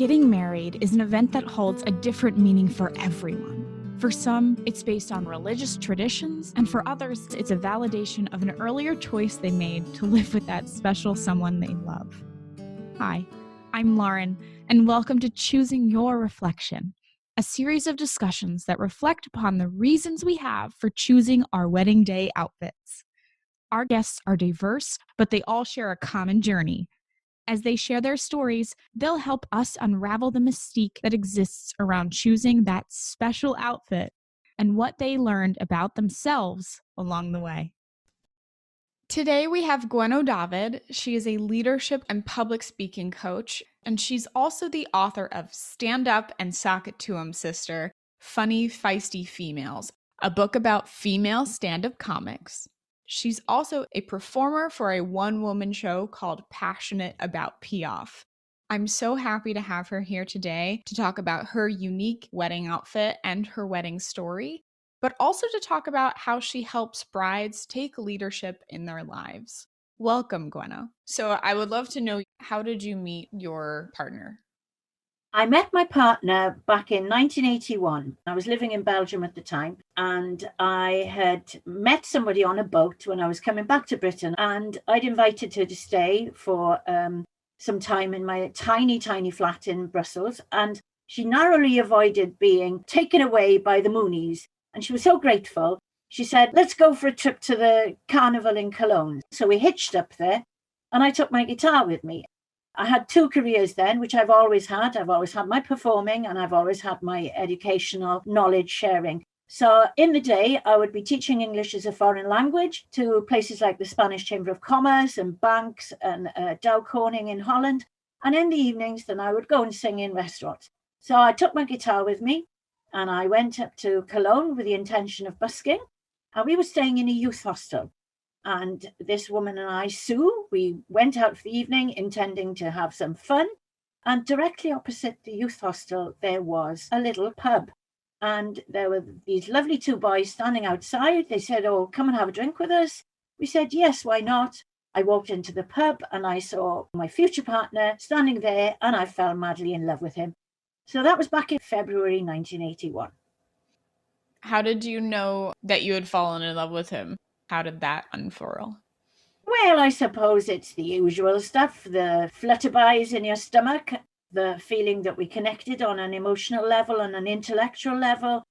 Getting married is an event that holds a different meaning for everyone. For some, it's based on religious traditions, and for others, it's a validation of an earlier choice they made to live with that special someone they love. Hi, I'm Lauren, and welcome to Choosing Your Reflection, a series of discussions that reflect upon the reasons we have for choosing our wedding day outfits. Our guests are diverse, but they all share a common journey. As they share their stories, they'll help us unravel the mystique that exists around choosing that special outfit and what they learned about themselves along the way. Today we have Gwenno Dafydd. She is a leadership and public speaking coach, and she's also the author of Stand Up and Sock It to 'Em, Sister, Funny, Feisty Females, a book about female stand-up comics. She's also a performer for a one-woman show called Passionate About Piaf. I'm so happy to have her here today to talk about her unique wedding outfit and her wedding story, but also to talk about how she helps brides take leadership in their lives. Welcome, Gwenno. So I would love to know, how did you meet your partner? I met my partner back in 1981. I was living in Belgium at the time, and I had met somebody on a boat when I was coming back to Britain, and I'd invited her to stay for some time in my tiny, tiny flat in Brussels, and she narrowly avoided being taken away by the Moonies, and she was so grateful. She said, let's go for a trip to the carnival in Cologne. So we hitched up there, and I took my guitar with me. I had two careers then, which I've always had. I've always had my performing and I've always had my educational knowledge sharing. So in the day, I would be teaching English as a foreign language to places like the Spanish Chamber of Commerce and banks and Dow Corning in Holland. And in the evenings, then I would go and sing in restaurants. So I took my guitar with me and I went up to Cologne with the intention of busking. And we were staying in a youth hostel. And this woman and I, Sue, we went out for the evening intending to have some fun. And directly opposite the youth hostel, there was a little pub. And there were these lovely two boys standing outside. They said, oh, come and have a drink with us. We said, yes, why not? I walked into the pub and I saw my future partner standing there and I fell madly in love with him. So that was back in February 1981. How did you know that you had fallen in love with him? How did that unfurl? Well, I suppose it's the usual stuff, the flutterbuys in your stomach, the feeling that we connected on an emotional level and an intellectual level.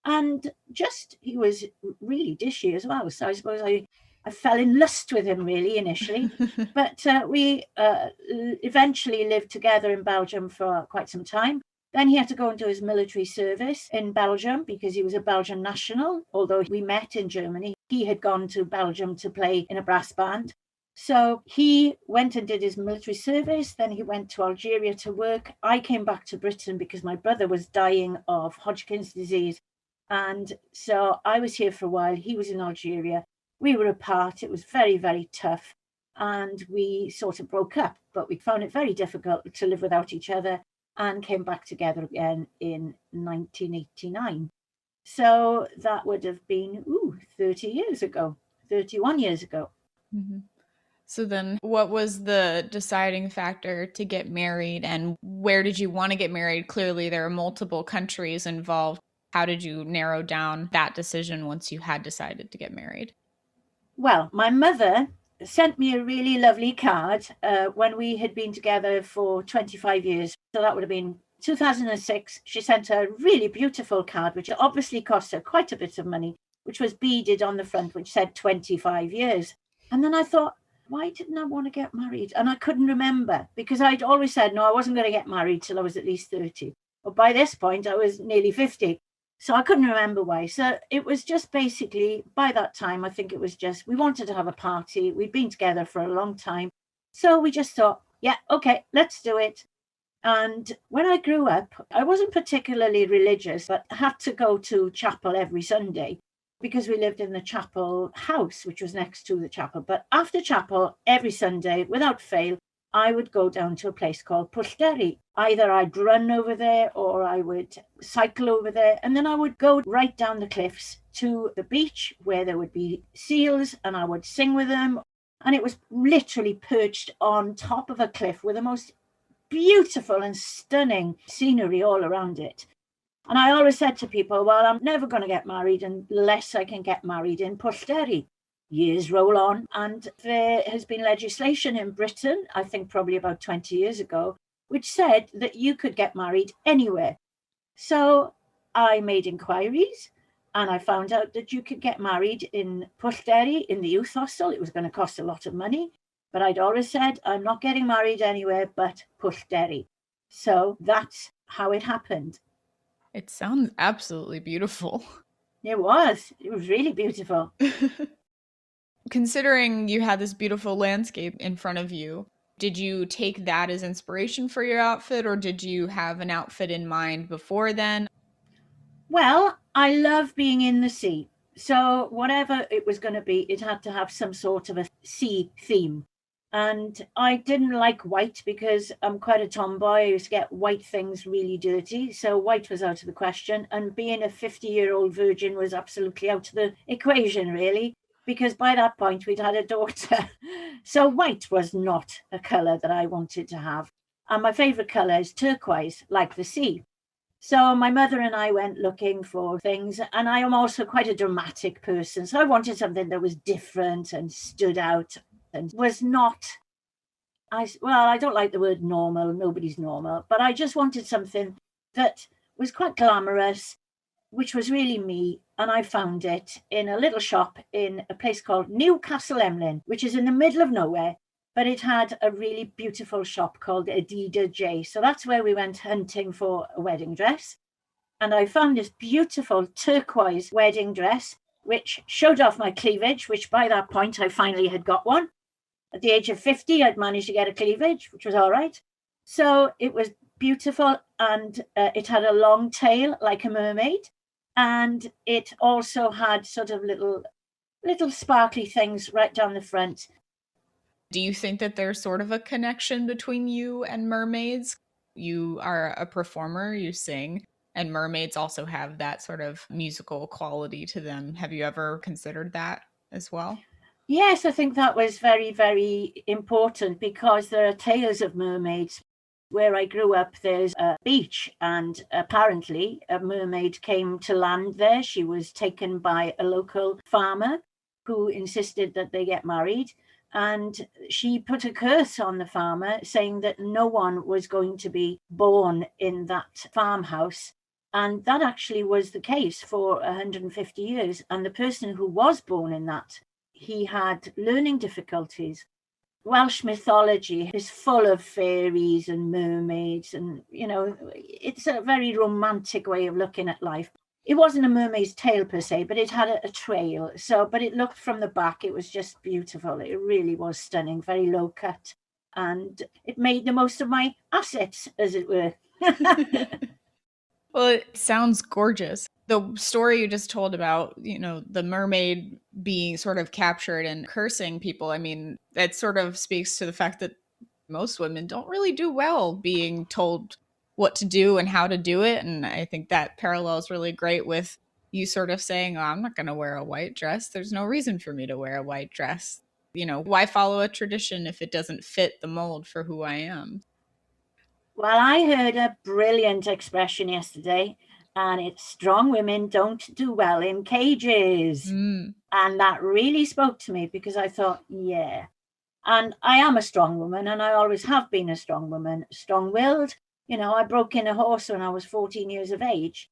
And just, he was really dishy as well. So I suppose I fell in lust with him really initially. But we eventually lived together in Belgium for quite some time. Then he had to go and do his military service in Belgium because he was a Belgian national, although we met in Germany. He had gone to Belgium to play in a brass band. So he went and did his military service. Then he went to Algeria to work. I came back to Britain because my brother was dying of Hodgkin's disease. And so I was here for a while. He was in Algeria. We were apart. It was very, very tough. And we sort of broke up, but we found it very difficult to live without each other and came back together again in 1989. So that would have been 30 years ago, 31 years ago. Mm-hmm. So then what was the deciding factor to get married, and where did you want to get married? Clearly there are multiple countries involved. How did you narrow down that decision once you had decided to get married? Well, my mother sent me a really lovely card when we had been together for 25 years. So that would have been 2006. She sent a really beautiful card, which obviously cost her quite a bit of money, which was beaded on the front, which said 25 years. And then I thought, why didn't I want to get married? And I couldn't remember because I'd always said, no, I wasn't going to get married till I was at least 30. But by this point, I was nearly 50. So I couldn't remember why. So it was just basically, by that time, I think it was just, we wanted to have a party. We'd been together for a long time. So we just thought, yeah, okay, let's do it. And when I grew up, I wasn't particularly religious, but I had to go to chapel every Sunday because we lived in the chapel house, which was next to the chapel. But after chapel, every Sunday, without fail, I would go down to a place called Pwllgeri. Either I'd run over there or I would cycle over there. And then I would go right down the cliffs to the beach where there would be seals and I would sing with them. And it was literally perched on top of a cliff with the most beautiful and stunning scenery all around it. And I always said to people, well, I'm never going to get married unless I can get married in Pwllheli. Years roll on, and there has been legislation in Britain, I think probably about 20 years ago, which said that you could get married anywhere. So I made inquiries, and I found out that you could get married in Pwllheli in the youth hostel. It was going to cost a lot of money, but I'd always said, I'm not getting married anywhere but Pwllheli. So that's how it happened. It sounds absolutely beautiful. It was really beautiful. Considering you had this beautiful landscape in front of you, did you take that as inspiration for your outfit, or did you have an outfit in mind before then? Well, I love being in the sea. So whatever it was going to be, it had to have some sort of a sea theme. And I didn't like white because I'm quite a tomboy. I used to get white things really dirty. So white was out of the question. And being a 50-year-old virgin was absolutely out of the equation, really, because by that point we'd had a daughter. So white was not a colour that I wanted to have. And my favourite colour is turquoise, like the sea. So my mother and I went looking for things, and I am also quite a dramatic person. So I wanted something that was different and stood out and was not, I don't like the word normal, nobody's normal, but I just wanted something that was quite glamorous, which was really me. And I found it in a little shop in a place called Newcastle Emlyn, which is in the middle of nowhere. But it had a really beautiful shop called Adida J. So that's where we went hunting for a wedding dress. And I found this beautiful turquoise wedding dress, which showed off my cleavage, which by that point I finally had got one. At the age of 50, I'd managed to get a cleavage, which was all right. So it was beautiful, and it had a long tail like a mermaid. And it also had sort of little sparkly things right down the front. Do you think that there's sort of a connection between you and mermaids? You are a performer, you sing, and mermaids also have that sort of musical quality to them. Have you ever considered that as well? Yes, I think that was very, very important because there are tales of mermaids. Where I grew up, there's a beach, and apparently a mermaid came to land there. She was taken by a local farmer who insisted that they get married. And she put a curse on the farmer, saying that no one was going to be born in that farmhouse. And that actually was the case for 150 years. And the person who was born in that, he had learning difficulties. Welsh mythology is full of fairies and mermaids, and it's a very romantic way of looking at life. It wasn't a mermaid's tail per se, but it had a trail. So, but it looked from the back, it was just beautiful. It really was stunning, very low cut, and it made the most of my assets, as it were. Well, it sounds gorgeous. The story you just told about, the mermaid being sort of captured and cursing people, I mean, that sort of speaks to the fact that most women don't really do well being told what to do and how to do it. And I think that parallels really great with you sort of saying, oh, I'm not going to wear a white dress. There's no reason for me to wear a white dress. Why follow a tradition if it doesn't fit the mold for who I am? Well, I heard a brilliant expression yesterday, and it's strong women don't do well in cages. Mm. And that really spoke to me because I thought, yeah. And I am a strong woman, and I always have been a strong woman, strong-willed. I broke in a horse when I was 14 years of age.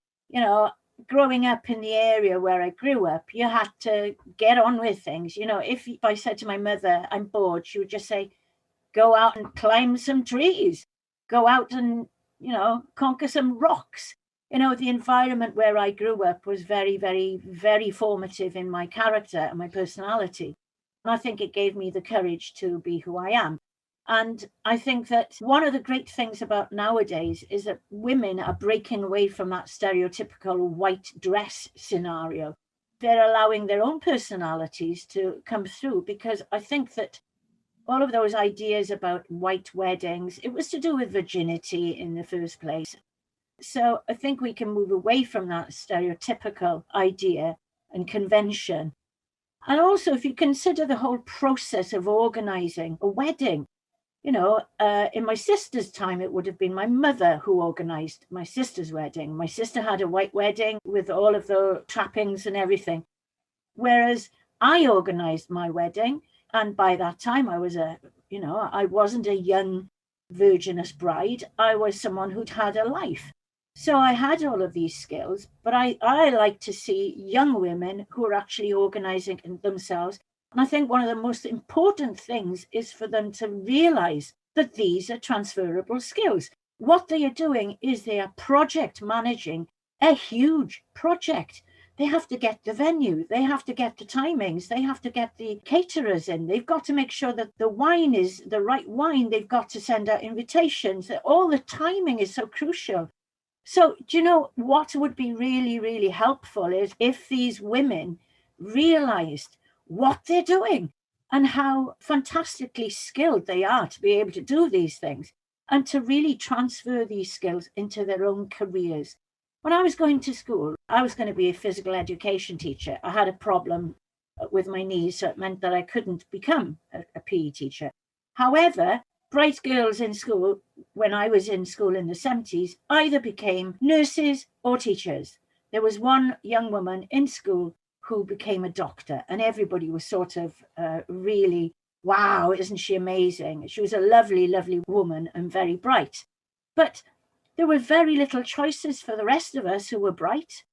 Growing up in the area where I grew up, you had to get on with things. If I said to my mother, I'm bored, she would just say, go out and climb some trees, go out and, conquer some rocks. The environment where I grew up was very, very, very formative in my character and my personality. And I think it gave me the courage to be who I am. And I think that one of the great things about nowadays is that women are breaking away from that stereotypical white dress scenario. They're allowing their own personalities to come through, because I think that all of those ideas about white weddings, it was to do with virginity in the first place. So I think we can move away from that stereotypical idea and convention. And also, if you consider the whole process of organizing a wedding, In my sister's time, it would have been my mother who organised my sister's wedding. My sister had a white wedding with all of the trappings and everything, whereas I organised my wedding. And by that time, I wasn't a young virginous bride. I was someone who'd had a life. So I had all of these skills, but I like to see young women who are actually organising themselves. And I think one of the most important things is for them to realise that these are transferable skills. What they are doing is they are project managing a huge project. They have to get the venue, they have to get the timings, they have to get the caterers in, they've got to make sure that the wine is the right wine, they've got to send out invitations. All the timing is so crucial. So, do you know what would be really, really helpful is if these women realized what they're doing and how fantastically skilled they are to be able to do these things and to really transfer these skills into their own careers. When I was going to school, I was going to be a physical education teacher. I had a problem with my knees, so it meant that I couldn't become a PE teacher. However, bright girls in school, when I was in school in the 70s, either became nurses or teachers. There was one young woman in school who became a doctor, and everybody was sort of really, wow, isn't she amazing? She was a lovely, lovely woman and very bright. But there were very little choices for the rest of us who were bright.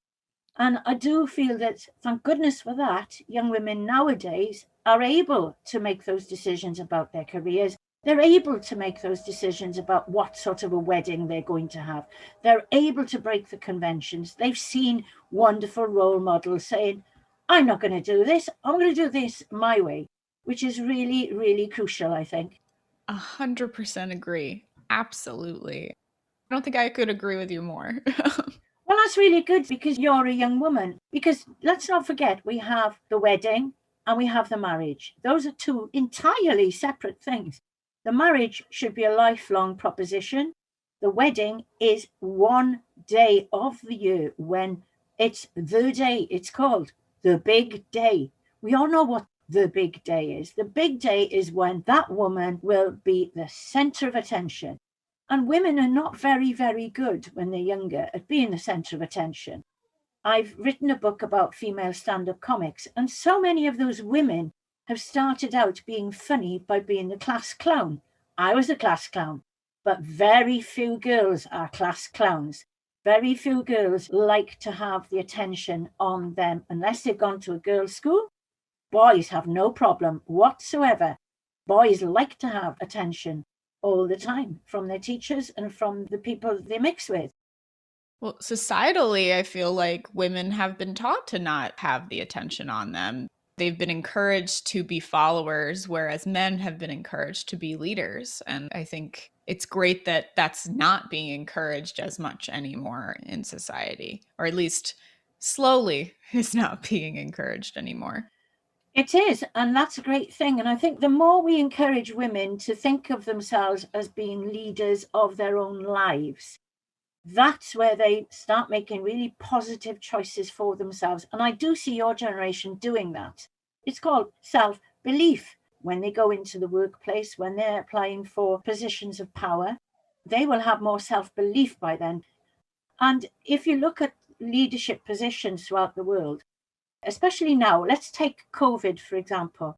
And I do feel that, thank goodness for that, young women nowadays are able to make those decisions about their careers. They're able to make those decisions about what sort of a wedding they're going to have. They're able to break the conventions. They've seen wonderful role models saying, I'm not going to do this. I'm going to do this my way, which is really, really crucial, I think. 100% agree. Absolutely. I don't think I could agree with you more. Well, that's really good because you're a young woman. Because let's not forget, we have the wedding and we have the marriage. Those are two entirely separate things. The marriage should be a lifelong proposition. The wedding is one day of the year when it's the day. It's called the big day. We all know what the big day is. The big day is when that woman will be the center of attention. And women are not very, very good when they're younger at being the center of attention. I've written a book about female stand-up comics, and so many of those women have started out being funny by being the class clown. I was a class clown, but very few girls are class clowns. Very few girls like to have the attention on them unless they've gone to a girls' school. Boys have no problem whatsoever. Boys like to have attention all the time from their teachers and from the people they mix with. Well, societally, I feel like women have been taught to not have the attention on them. They've been encouraged to be followers, whereas men have been encouraged to be leaders. And I think it's great that that's not being encouraged as much anymore in society, or at least slowly is not being encouraged anymore. It is, and that's a great thing. And I think the more we encourage women to think of themselves as being leaders of their own lives, that's where they start making really positive choices for themselves. And I do see your generation doing that. It's called self-belief. When they go into the workplace, when they're applying for positions of power, they will have more self-belief by then. And if you look at leadership positions throughout the world, especially now, let's take COVID, for example.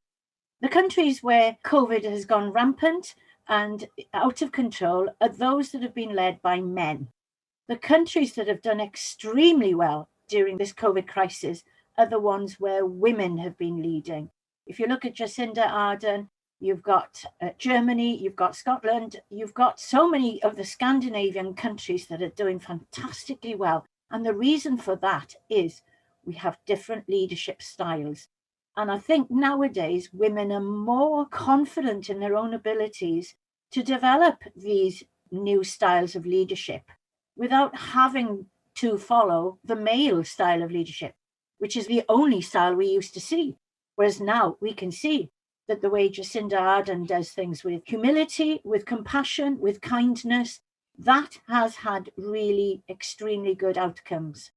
The countries where COVID has gone rampant and out of control are those that have been led by men. The countries that have done extremely well during this COVID crisis are the ones where women have been leading. If you look at Jacinda Ardern, you've got Germany, you've got Scotland, you've got so many of the Scandinavian countries that are doing fantastically well. And the reason for that is we have different leadership styles. And I think nowadays women are more confident in their own abilities to develop these new styles of leadership without having to follow the male style of leadership, which is the only style we used to see. Whereas now we can see that the way Jacinda Ardern does things with humility, with compassion, with kindness, that has had really extremely good outcomes.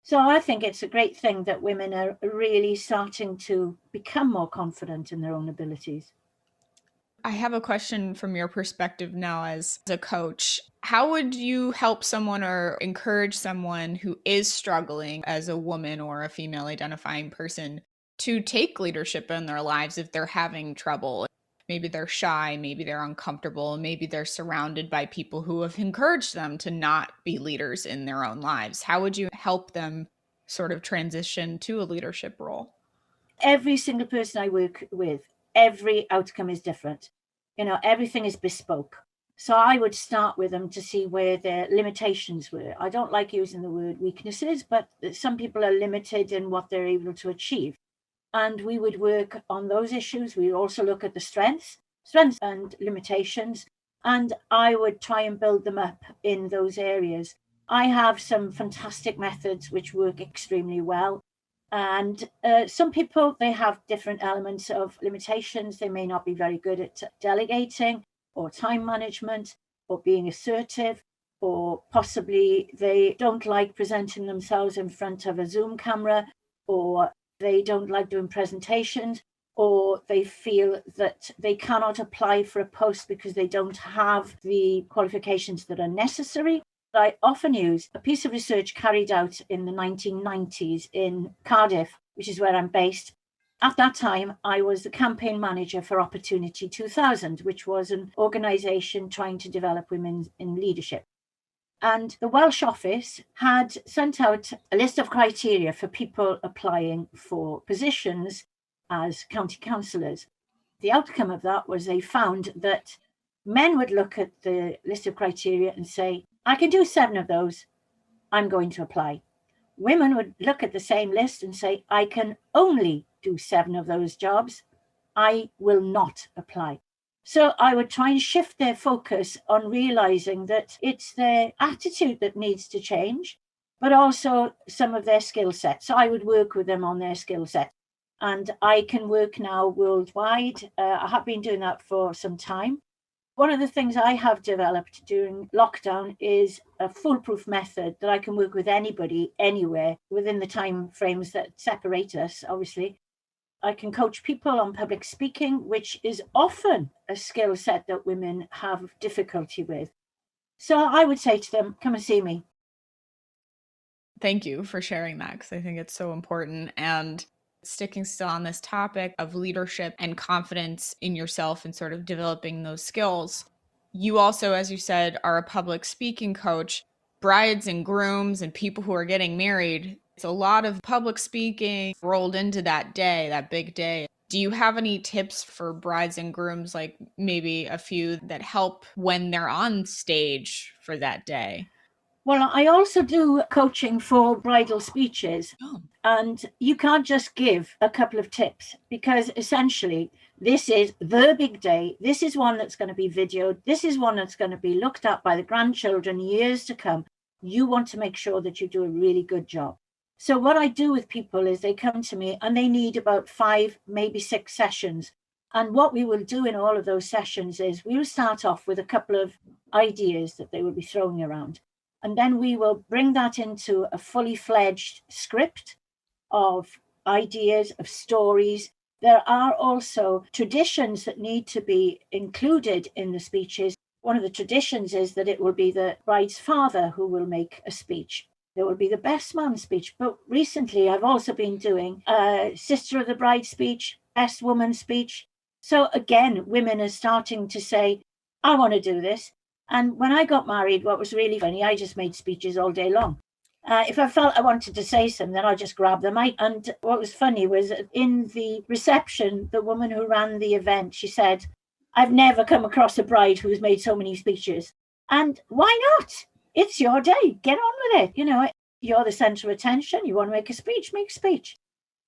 So I think it's a great thing that women are really starting to become more confident in their own abilities. I have a question from your perspective now as a coach. How would you help someone or encourage someone who is struggling as a woman or a female identifying person to take leadership in their lives if they're having trouble? Maybe they're shy, maybe they're uncomfortable, maybe they're surrounded by people who have encouraged them to not be leaders in their own lives. How would you help them sort of transition to a leadership role? Every single person I work with, every outcome is different. Everything is bespoke. So I would start with them to see where their limitations were. I don't like using the word weaknesses, but some people are limited in what they're able to achieve. And we would work on those issues. We also look at the strengths and limitations. And I would try and build them up in those areas. I have some fantastic methods which work extremely well. And some people, they have different elements of limitations. They may not be very good at delegating or time management or being assertive, or possibly they don't like presenting themselves in front of a Zoom camera, or they don't like doing presentations, or they feel that they cannot apply for a post because they don't have the qualifications that are necessary. I often use a piece of research carried out in the 1990s in Cardiff, which is where I'm based. At that time, I was the campaign manager for Opportunity 2000, which was an organisation trying to develop women in leadership. And the Welsh office had sent out a list of criteria for people applying for positions as county councillors. The outcome of that was they found that men would look at the list of criteria and say, I can do 7 of those, I'm going to apply. Women would look at the same list and say, I can only do 7 of those jobs, I will not apply. So I would try and shift their focus on realizing that it's their attitude that needs to change, but also some of their skill set. So I would work with them on their skill set. And I can work now worldwide. I have been doing that for some time. One of the things I have developed during lockdown is a foolproof method that I can work with anybody, anywhere, within the time frames that separate us, obviously. I can coach people on public speaking, which is often a skill set that women have difficulty with. So I would say to them, come and see me. Thank you for sharing that, because I think it's so important. And sticking still on this topic of leadership and confidence in yourself and sort of developing those skills, you also, as you said, are a public speaking coach. Brides and grooms and people who are getting married, it's a lot of public speaking rolled into that day, that big day. Do you have any tips for brides and grooms, like maybe a few that help when they're on stage for that day? Well, I also do coaching for bridal speeches. Oh. And you can't just give a couple of tips, because essentially this is the big day. This is one that's going to be videoed. This is one that's going to be looked at by the grandchildren years to come. You want to make sure that you do a really good job. So what I do with people is they come to me and they need about 5, maybe 6 sessions. And what we will do in all of those sessions is we will start off with a couple of ideas that they will be throwing around. And then we will bring that into a fully fledged script of ideas, of stories. There are also traditions that need to be included in the speeches. One of the traditions is that it will be the bride's father who will make a speech. There will be the best man speech. But recently, I've also been doing a sister of the bride speech, best woman speech. So again, women are starting to say, I want to do this. And when I got married, what was really funny, I just made speeches all day long. If I felt I wanted to say something, then I just grabbed the mic. And what was funny was in the reception, the woman who ran the event, she said, I've never come across a bride who's made so many speeches. And why not? It's your day. Get on with it. You're the center of attention. You want to make a speech, make a speech.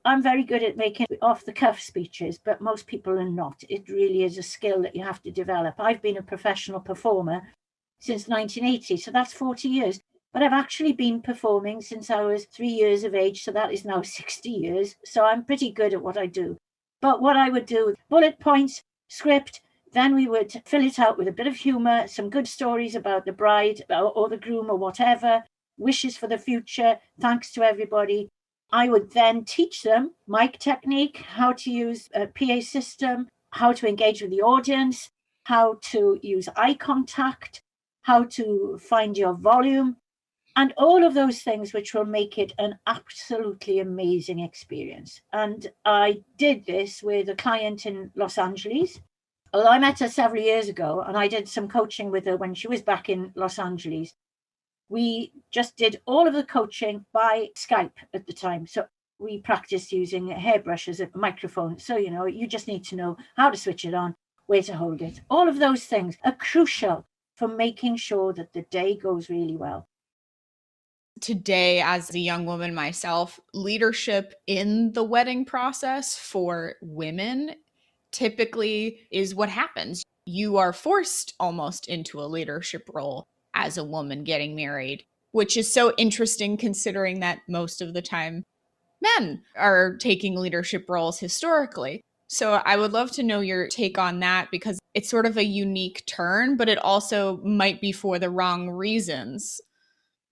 I'm very good at making off-the-cuff speeches, but most people are not. It really is a skill that you have to develop. I've been a professional performer since 1980, so that's 40 years. But I've actually been performing since I was 3 years of age, so that is now 60 years. So I'm pretty good at what I do. But what I would do, bullet points, script, then we would fill it out with a bit of humor, some good stories about the bride or the groom or whatever, wishes for the future, thanks to everybody. I would then teach them mic technique, how to use a PA system, how to engage with the audience, how to use eye contact, how to find your volume, and all of those things which will make it an absolutely amazing experience. And I did this with a client in Los Angeles. Although I met her several years ago and I did some coaching with her when she was back in Los Angeles, we just did all of the coaching by Skype at the time. So we practiced using hairbrushes and microphones. So, you just need to know how to switch it on, where to hold it. All of those things are crucial for making sure that the day goes really well. Today, as a young woman myself, leadership in the wedding process for women typically is what happens. You are forced almost into a leadership role as a woman getting married, which is so interesting considering that most of the time men are taking leadership roles historically. So I would love to know your take on that, because it's sort of a unique turn, but it also might be for the wrong reasons.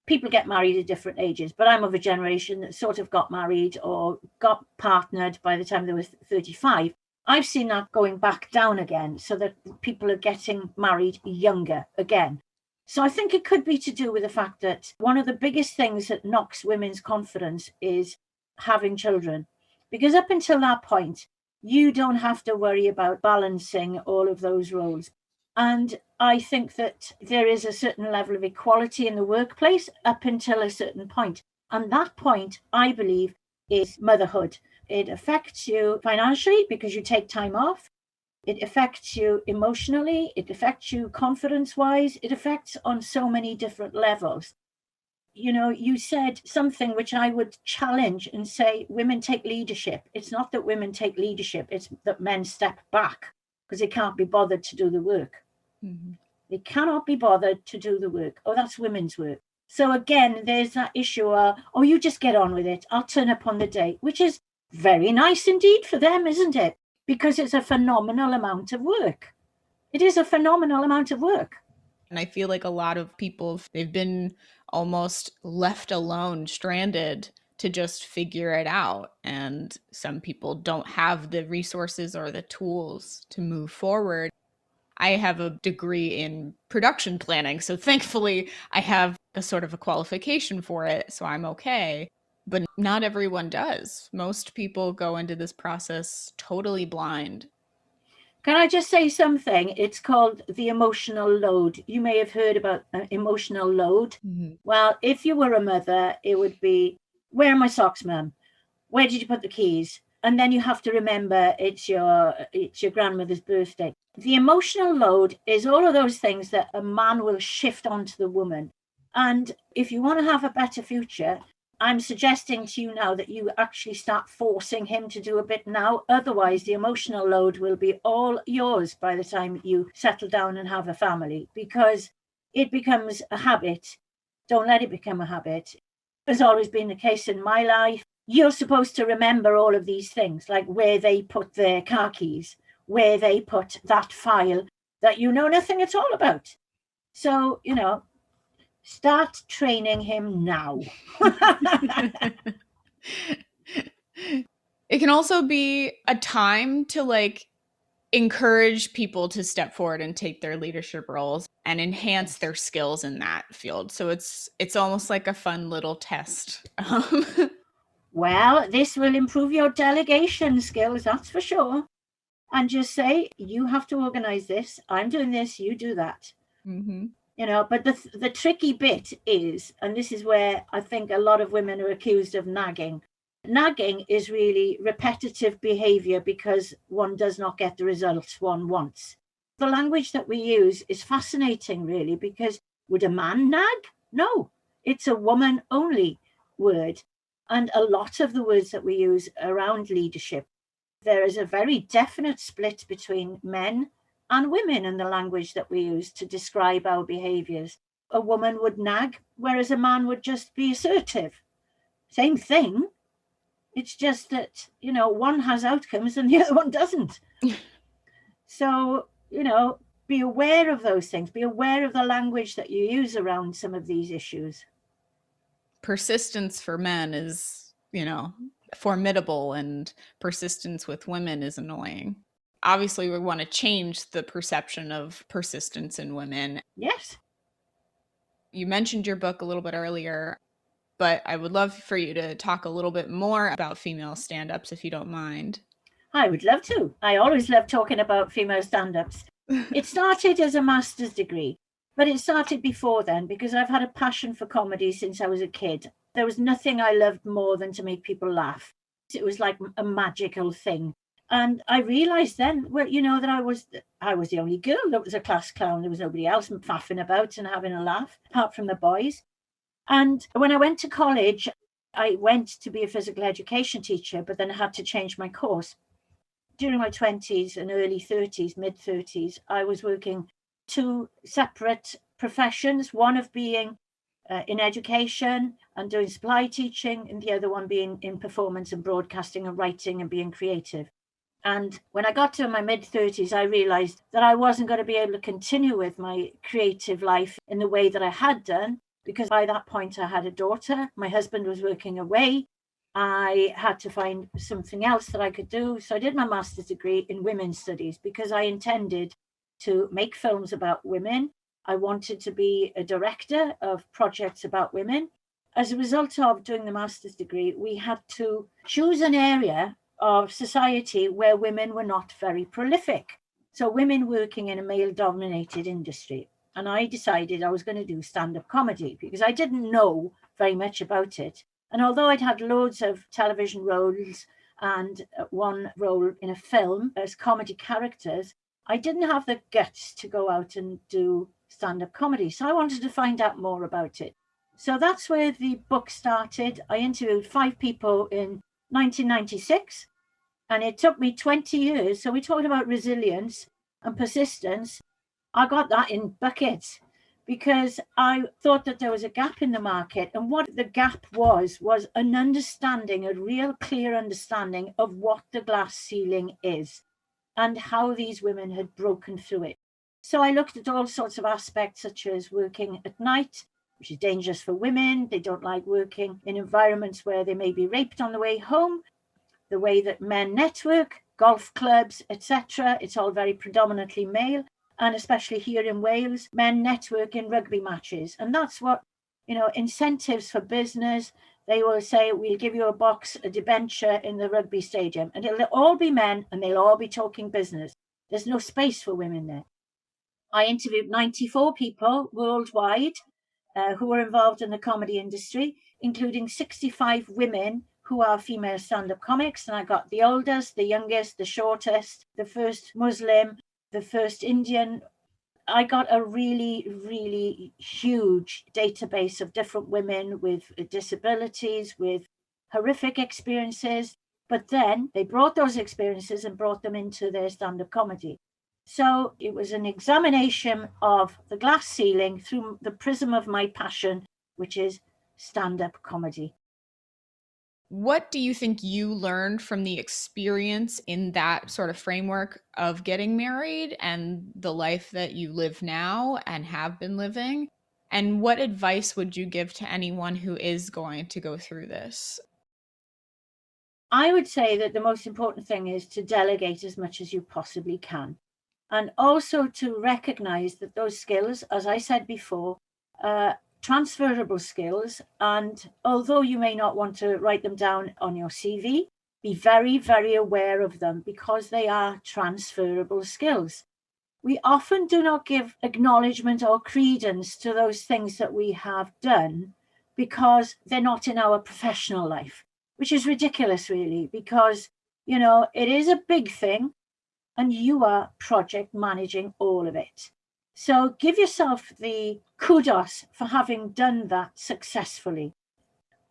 People get married at different ages, but I'm of a generation that sort of got married or got partnered by the time they were 35. I've seen that going back down again, so that people are getting married younger again. So I think it could be to do with the fact that one of the biggest things that knocks women's confidence is having children. Because up until that point, you don't have to worry about balancing all of those roles. And I think that there is a certain level of equality in the workplace up until a certain point. And that point, I believe, is motherhood. It affects you financially because you take time off. It affects you emotionally. It affects you confidence-wise. It affects on so many different levels. You said something which I would challenge and say women take leadership. It's not that women take leadership. It's that men step back because they can't be bothered to do the work. Mm-hmm. They cannot be bothered to do the work. Oh, that's women's work. So again, there's that issue of, oh, you just get on with it. I'll turn up on the day, which is very nice indeed for them, isn't it? Because it's a phenomenal amount of work. It is a phenomenal amount of work. And I feel like a lot of people, they've been almost left alone, stranded to just figure it out. And some people don't have the resources or the tools to move forward. I have a degree in production planning, so thankfully I have a sort of a qualification for it, so I'm okay. But not everyone does. Most people go into this process totally blind. Can I just say something? It's called the emotional load. You may have heard about emotional load. Mm-hmm. Well, if you were a mother, it would be, where are my socks, Mum? Where did you put the keys? And then you have to remember it's your grandmother's birthday. The emotional load is all of those things that a man will shift onto the woman. And if you want to have a better future, I'm suggesting to you now that you actually start forcing him to do a bit now. Otherwise, the emotional load will be all yours by the time you settle down and have a family, because it becomes a habit. Don't let it become a habit. Has always been the case in my life. You're supposed to remember all of these things, like where they put their car keys, where they put that file that you know nothing at all about. So, start training him now. It can also be a time to encourage people to step forward and take their leadership roles and enhance their skills in that field. So it's almost like a fun little test. Well, this will improve your delegation skills, that's for sure. And just say, you have to organize this. I'm doing this, you do that. Mm-hmm. But the tricky bit is, and this is where I think a lot of women are accused of nagging. Nagging is really repetitive behavior because one does not get the results one wants. The language that we use is fascinating, really, because would a man nag? No, it's a woman only word. And a lot of the words that we use around leadership, there is a very definite split between men and women in the language that we use to describe our behaviors. A woman would nag, whereas a man would just be assertive. Same thing. It's just that, one has outcomes and the other one doesn't. So, be aware of those things. Be aware of the language that you use around some of these issues. Persistence for men is, formidable, and persistence with women is annoying. Obviously, we want to change the perception of persistence in women. Yes. You mentioned your book a little bit earlier, but I would love for you to talk a little bit more about female stand-ups, if you don't mind. I would love to. I always love talking about female stand-ups. It started as a master's degree, but it started before then because I've had a passion for comedy since I was a kid. There was nothing I loved more than to make people laugh. It was like a magical thing. And I realized then, well, that I was the only girl that was a class clown. There was nobody else faffing about and having a laugh, apart from the boys. And when I went to college, I went to be a physical education teacher, but then I had to change my course. During my 20s and early 30s, mid 30s, I was working two separate professions, one of being in education and doing supply teaching, and the other one being in performance and broadcasting and writing and being creative. And when I got to my mid 30s, I realized that I wasn't going to be able to continue with my creative life in the way that I had done, because by that point I had a daughter. My husband was working away. I had to find something else that I could do. So I did my master's degree in women's studies because I intended to make films about women. I wanted to be a director of projects about women. As a result of doing the master's degree, we had to choose an area of society where women were not very prolific. So women working in a male-dominated industry. And I decided I was going to do stand-up comedy because I didn't know very much about it. And although I'd had loads of television roles and one role in a film as comedy characters, I didn't have the guts to go out and do stand-up comedy. So I wanted to find out more about it. So that's where the book started. I interviewed 5 people in 1996, and it took me 20 years. So we're talking about resilience and persistence. I got that in buckets because I thought that there was a gap in the market. And what the gap was an understanding, a real clear understanding of what the glass ceiling is and how these women had broken through it. So I looked at all sorts of aspects, such as working at night, which is dangerous for women. They don't like working in environments where they may be raped on the way home. The way that men network, golf clubs, etc. It's all very predominantly male. And especially here in Wales, men network in rugby matches. And that's what, incentives for business. They will say, we'll give you a debenture in the rugby stadium. And it'll all be men and they'll all be talking business. There's no space for women there. I interviewed 94 people worldwide who were involved in the comedy industry, including 65 women who are female stand-up comics. And I got the oldest, the youngest, the shortest, the first Muslim, the first Indian. I got a really, really huge database of different women with disabilities, with horrific experiences. But then they brought those experiences and brought them into their stand-up comedy. So it was an examination of the glass ceiling through the prism of my passion, which is stand-up comedy. What do you think you learned from the experience in that sort of framework of getting married and the life that you live now and have been living? And what advice would you give to anyone who is going to go through this? I would say that the most important thing is to delegate as much as you possibly can. And also to recognize that those skills, as I said before, transferable skills. And although you may not want to write them down on your CV, be very, very aware of them because they are transferable skills. We often do not give acknowledgement or credence to those things that we have done because they're not in our professional life, which is ridiculous, really, because, it is a big thing and you are project managing all of it. So give yourself the kudos for having done that successfully.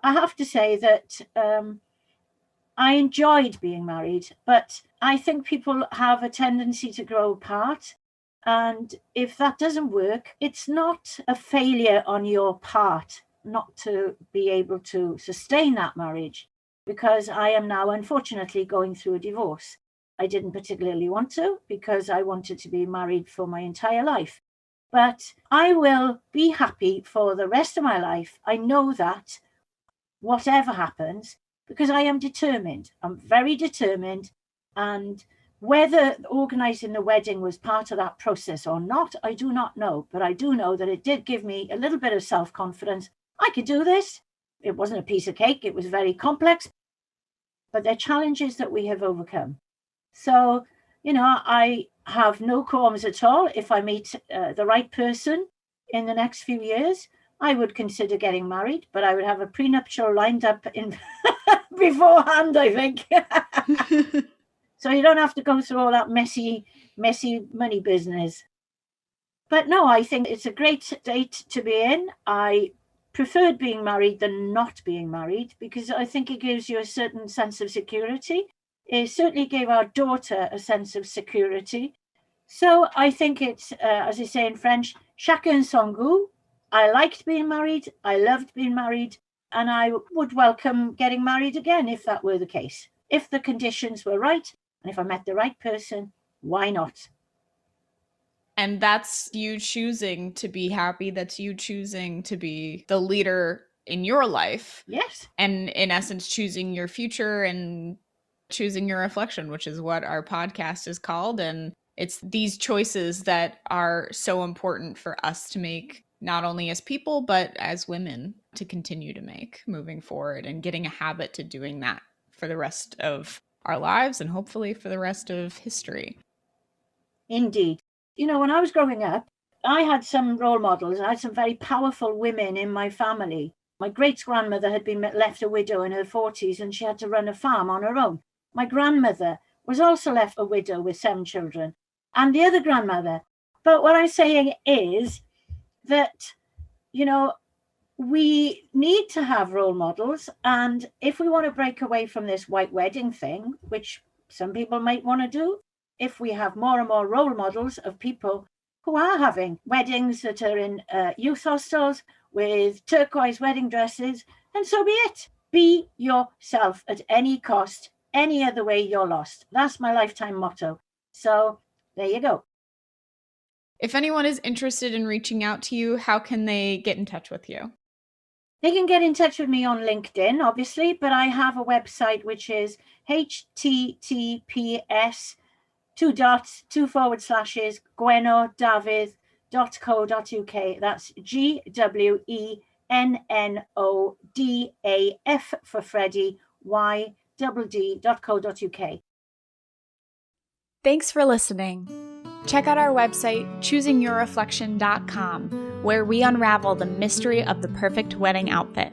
I have to say that I enjoyed being married, but I think people have a tendency to grow apart. And if that doesn't work, it's not a failure on your part not to be able to sustain that marriage, because I am now unfortunately going through a divorce. I didn't particularly want to because I wanted to be married for my entire life. But I will be happy for the rest of my life. I know that whatever happens, because I am determined. I'm very determined. And Whether organising the wedding was part of that process or not, I do not know. But I do know that it did give me a little bit of self-confidence. I could do this. It wasn't a piece of cake. It was very complex. But they're challenges that we have overcome. So, I have no qualms at all. If I meet the right person in the next few years, I would consider getting married, but I would have a prenuptial lined up in beforehand, I think. So you don't have to go through all that messy money business. But no, I think it's a great state to be in. I preferred being married than not being married because I think it gives you a certain sense of security. It certainly gave our daughter a sense of security. So I think it's, as I say in French, chacun son goût. I liked being married. I loved being married. And I would welcome getting married again if that were the case. If the conditions were right, and if I met the right person, why not? And that's you choosing to be happy. That's you choosing to be the leader in your life. Yes. And in essence, choosing your future and choosing your reflection, which is what our podcast is called. And it's these choices that are so important for us to make, not only as people, but as women to continue to make moving forward and getting a habit to doing that for the rest of our lives and hopefully for the rest of history. Indeed. When I was growing up, I had some role models. I had some very powerful women in my family. My great-grandmother had been left a widow in her 40s and she had to run a farm on her own. My grandmother was also left a widow with 7 children, and the other grandmother. But what I'm saying is that, we need to have role models. And if we want to break away from this white wedding thing, which some people might want to do, if we have more and more role models of people who are having weddings that are in youth hostels with turquoise wedding dresses, then so be it. Be yourself at any cost. Any other way, you're lost. That's my lifetime motto. So there you go. If anyone is interested in reaching out to you, how can they get in touch with you? They can get in touch with me on LinkedIn, obviously, but I have a website which is https://GwennoDafydd.co.uk. That's GWENNODAF for Freddie, YDD.co.uk. Thanks for listening. Check out our website, choosingyourreflection.com, where we unravel the mystery of the perfect wedding outfit.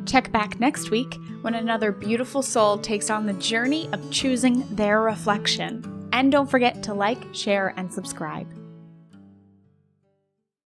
Check back next week when another beautiful soul takes on the journey of choosing their reflection. And don't forget to like, share, and subscribe.